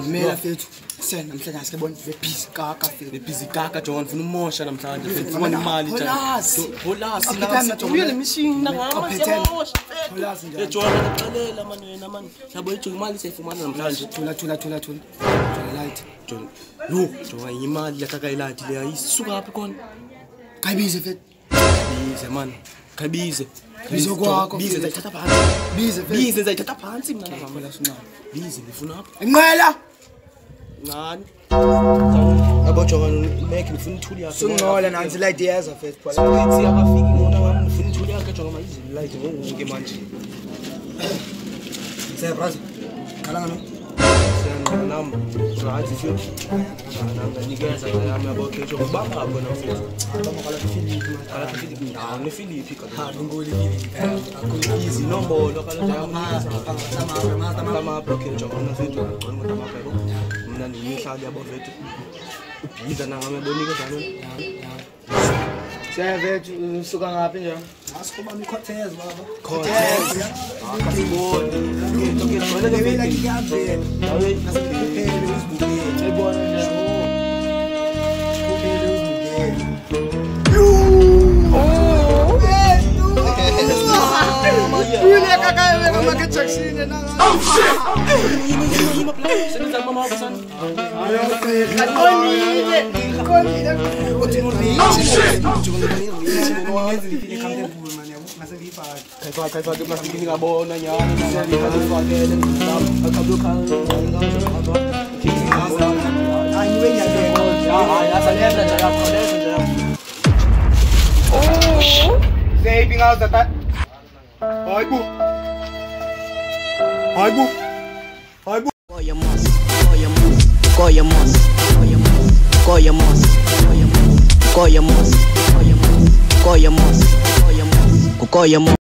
Mela fethu sen namhlanje sikebona bebhizikaka fethu bebhizikaka John funa umosha namhlanje fethu funa imali holasi la uyele machine aphethe holasi njalo John uxelela manje wena manje yabo ijo imali sayifumana namhlanje thula light John yo John imali yakaka light le ayisuka aphi khona kayibize fethu bize man kayibize bizo kwakho bize zayithatha phansi bize zayithatha phansi mina ngifuna sina bize ngifuna apha inqela ngani yabo John make ngifuna ithuli yakhe sungcola nansi light yeza fethu sithi akafiki umuntu wami ngifuna ithuli yakhe John izinto light ngokuke manje say brother khala ngami nami right sio nikeza yami yabo kesho baba bona mfethu ala Philip ni Philip ka ngoli akho easy nombolo kaloku tama block nje ngona fethu ngqondo tamapho mina nimihlali yabo fethu ubhiza nangame bonike njalo Sevethu usuka ngapi nje asikuba mikhothezi baba khothezi akasibona into ke ngibona ngivela ngiyabhe nawe asiphele uzibukele ayibona nje kuphele uzibukele Ule kakawe kama Jackson na sebenza mama wabo sana Koyamos.